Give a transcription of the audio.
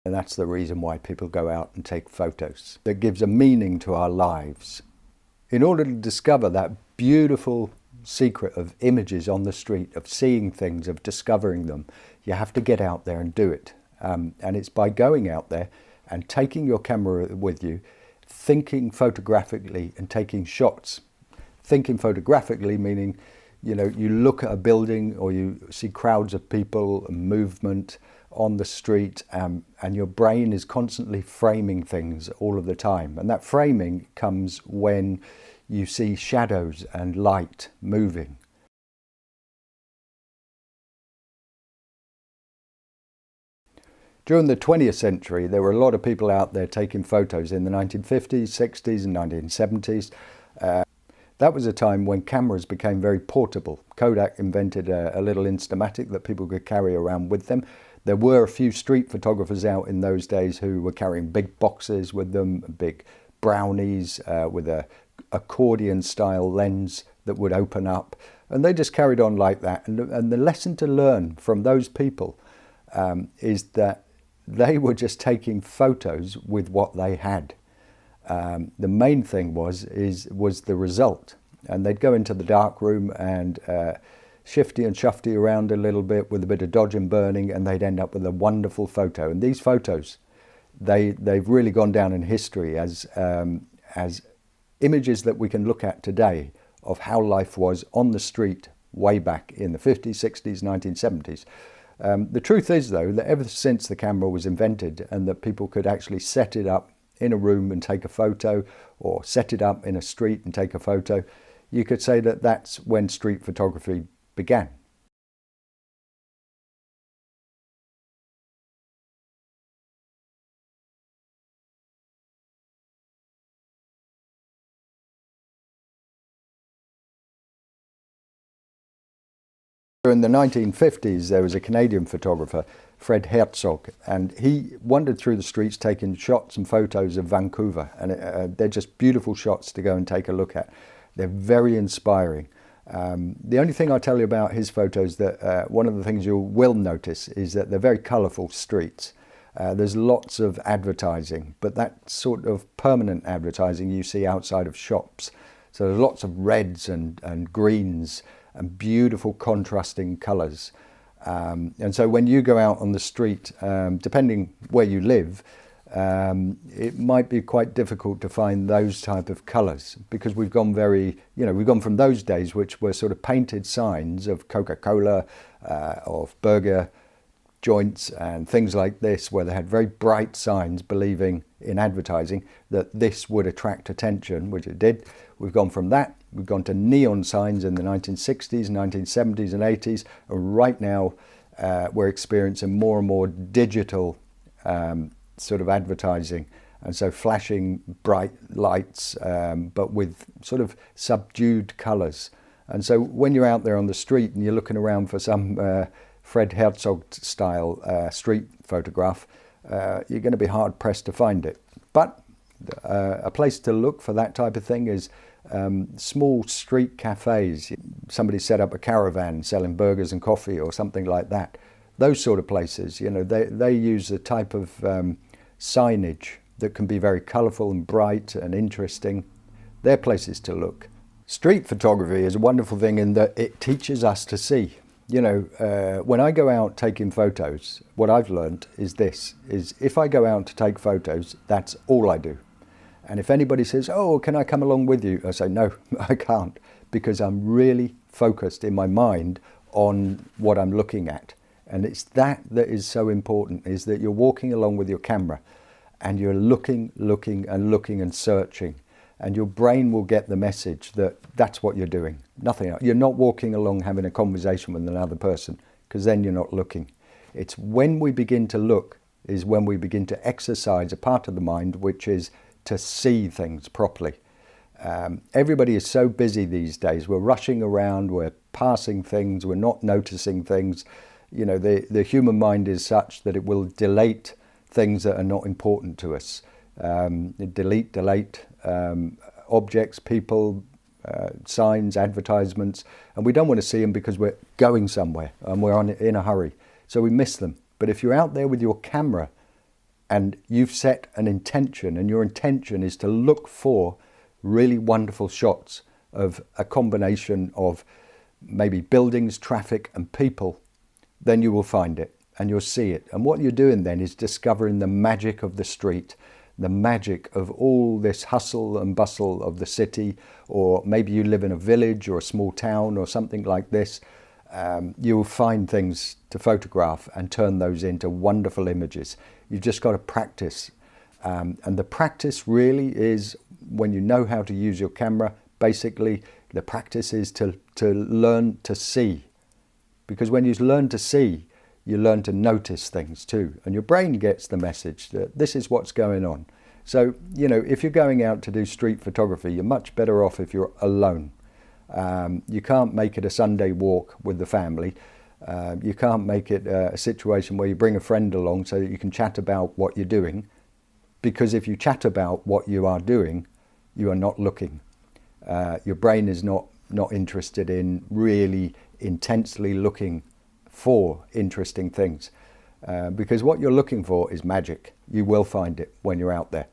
And that's the reason why people go out and take photos. That gives a meaning to our lives. In order to discover that beautiful secret of images on the street, of seeing things, of discovering them, you have to get out there and do it. And it's by going out there and taking your camera with you, thinking photographically and taking shots. Thinking photographically meaning, you look at a building or you see crowds of people, movement on the street, and your brain is constantly framing things all of the time. And that framing comes when you see shadows and light moving. During the 20th century, there were a lot of people out there taking photos in the 1950s, 60s and 1970s. That was a time when cameras became very portable. Kodak invented a little Instamatic that people could carry around with them. There were a few street photographers out in those days who were carrying big boxes with them, big brownies with a accordion-style lens that would open up. And they just carried on like that. And the lesson to learn from those people is that they were just taking photos with what they had. The main thing was the result, and they'd go into the dark room and shifty and shufty around a little bit with a bit of dodge and burning, and they'd end up with a wonderful photo. And these photos, they've really gone down in history as images that we can look at today of how life was on the street way back in the 50s, 60s, 1970s. The truth is, though, that ever since the camera was invented and that people could actually set it up in a room and take a photo, or set it up in a street and take a photo, you could say that that's when street photography began. In the 1950s, there was a Canadian photographer, Fred Herzog, and he wandered through the streets taking shots and photos of Vancouver, and they're just beautiful shots to go and take a look at. They're very inspiring. The only thing I'll tell you about his photos, that one of the things you will notice is that they're very colourful streets. There's lots of advertising, but that sort of permanent advertising you see outside of shops. So there's lots of reds and greens and beautiful contrasting colours. And so when you go out on the street, depending where you live, it might be quite difficult to find those type of colours, because we've gone we've gone from those days, which were sort of painted signs of Coca-Cola, of burger joints and things like this, where they had very bright signs believing in advertising that this would attract attention, which it did. We've gone from that, we've gone to neon signs in the 1960s, 1970s and 80s, and right now we're experiencing more and more digital sort of advertising, and so flashing bright lights, but with sort of subdued colours. And so when you're out there on the street and you're looking around for some Fred Herzog style street photograph, you're going to be hard pressed to find it. But a place to look for that type of thing is small street cafes. Somebody set up a caravan selling burgers and coffee or something like that. Those sort of places, they use a type of signage that can be very colourful and bright and interesting. They're places to look. Street photography is a wonderful thing in that it teaches us to see. When I go out taking photos, what I've learned is if I go out to take photos, that's all I do. And if anybody says, "Oh, can I come along with you?" I say, "No, I can't," because I'm really focused in my mind on what I'm looking at. And it's that is so important, is that you're walking along with your camera and you're looking and searching, and your brain will get the message that that's what you're doing, nothing else. You're not walking along having a conversation with another person, because then you're not looking. It's when we begin to look is when we begin to exercise a part of the mind, which is to see things properly. Everybody is so busy these days. We're rushing around, we're passing things, we're not noticing things. The human mind is such that it will delete things that are not important to us. Delete objects, people, signs, advertisements, and we don't want to see them because we're going somewhere and we're in a hurry, so we miss them. But if you're out there with your camera and you've set an intention, and your intention is to look for really wonderful shots of a combination of maybe buildings, traffic and people, then you will find it and you'll see it. And what you're doing then is discovering the magic of the street, the magic of all this hustle and bustle of the city, or maybe you live in a village or a small town or something like this. You'll find things to photograph and turn those into wonderful images. You've just got to practice. And the practice really is when you know how to use your camera. Basically, the practice is to learn to see. Because when you learn to see, you learn to notice things too. And your brain gets the message that this is what's going on. So, you know, if you're going out to do street photography, you're much better off if you're alone. You can't make it a Sunday walk with the family. You can't make it a situation where you bring a friend along so that you can chat about what you're doing. Because if you chat about what you are doing, you are not looking. Your brain is not interested in really intensely looking for interesting things. Because what you're looking for is magic. You will find it when you're out there.